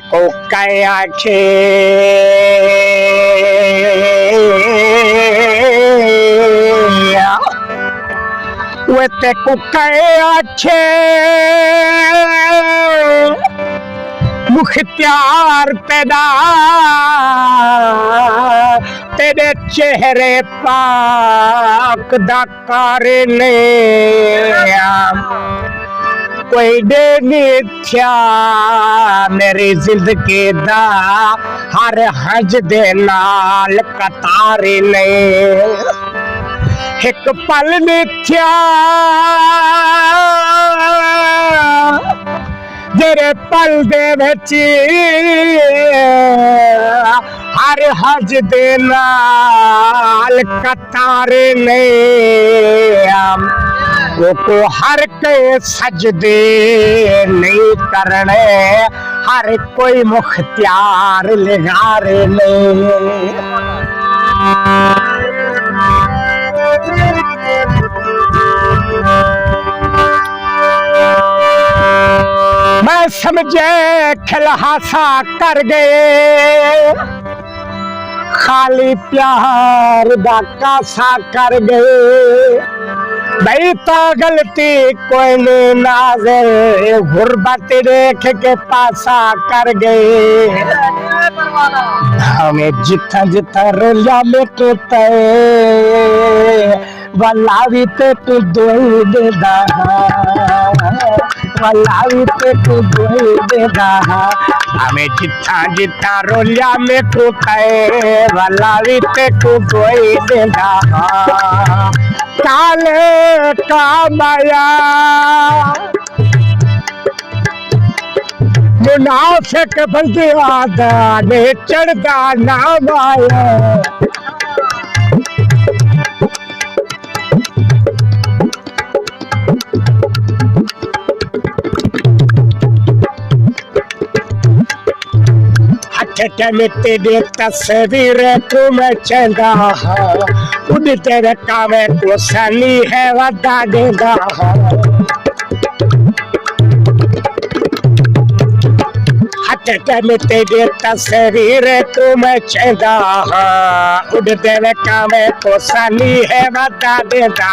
को कया छे ते को कया छे मुख्तियार पैदा तेरे चेहरे पाक दा करने कोई दे निथ्या मेरी जिंदगी दा हर हज दे नाल कतारे ने एक पल निथ्या जेरे पल दे विच हर हज दे नाल कतारे ने वो को हर के सजदे नहीं करने हर कोई मुख्तियार लिगारे ने मैं समझे खिलहासा कर गए खाली प्यार दा कासा कर गए भाई तो गलती कोई नहीं नाज़र गुर्बत देख के पासा कर गए हमें जिथा जिथा रोलिया में तो वल्लावी ते तू दोई दे वल्लावी ते तू दोई दे हमें जिथा जिथा रोलिया में तो वल्लावी ते तू दोई दे काले का माया मुनाफिक बंदे आदा ने चढ़दा नाम आया में तेरे तस्वीर को मैं चंगा उड़ तेरे कामे को सनी है वदा देगा हट में तेरे तस्वीर को मैं चंगा उड़ तेरे कामे को सनी है वदा देगा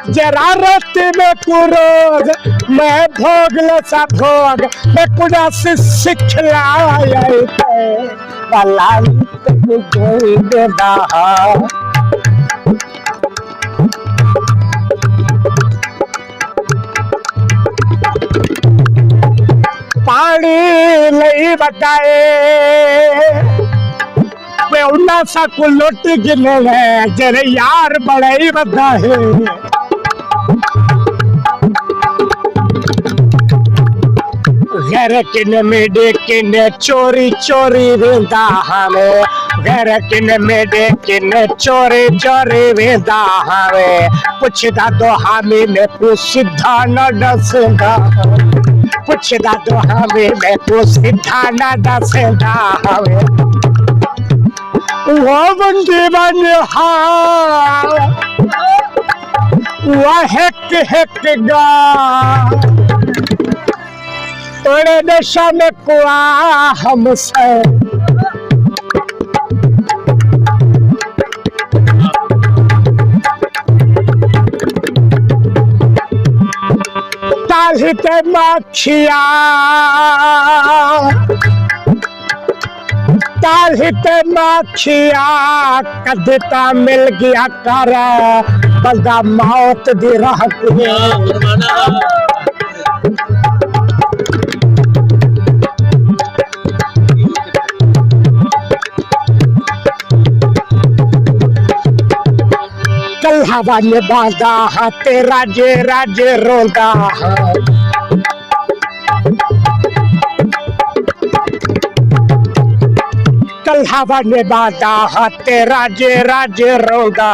जरा रत में कुरोग मैं भोग लसा भोग मैं कुड़ा से सिखलाया वाला कोई देदा पानी नहीं बताए वे उन्ना सा को लोट गिने जरे यार बड़े ही बताए घर किन मेडे किन चोरी चोरी वेंदा हमें घर किन मेडे किन चोरी चोरी वेंदा हमें पुछदा तो हमें मैं को सीधा न दसदा पुछदा तो हमें मैं को सीधा न दसदा हमें वो बंदी बन वो हेक गा तोड़े नशा में कुआ हमसे तालिते माखिया कदता मिल गया करा बंदा मौत दी राह कल हवा ने बांधा हाथे राजे राजे रोंदा कल हवा ने बांधा हाथे राजे राजे रोंदा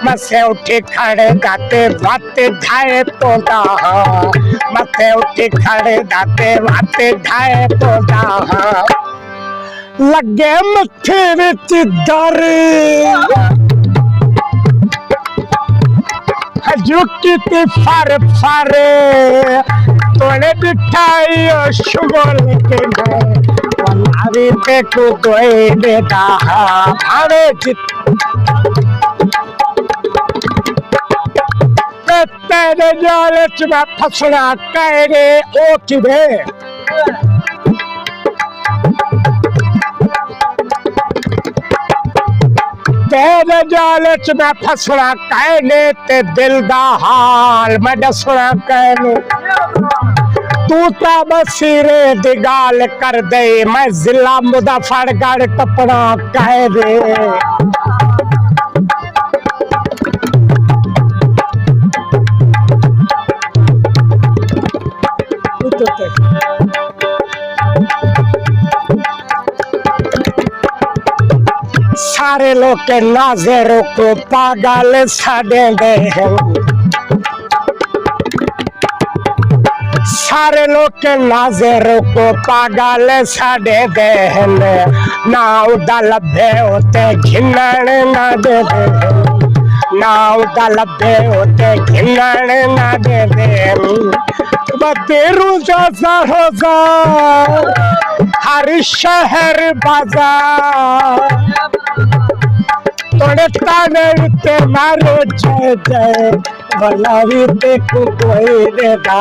मसे उठे खड़े दाते बाते ढाए तोड़ा मसे उठे खड़े दाते बाते ढाए तोड़ा लगे मथे विच दर झुकी ते फर तोड़े बिठाई शुगल के बनावी पे को कोई देता भावे चित तेरे जालच में फसना कह रे ओ किधे तेरे जालच में फसना कहने ते दिल दा हाल मैं दसना कहने तू ता बसीरे दी गाल कर दे मैं जिला मुजफ्फरगढ़ टपना कह दे सारे लोग के नाज़रों को पागल साधेंगे सारे लोग के नाज़रों को पागल साधेंगे ना उदा लभे होते घिनण ना दे दे ना उदा लभे होते घिनण ना दे दे बतेरू जैसा होगा हर शहर बाजार तोड़े ताने ते मारो जय जय भला भी ते कोई देता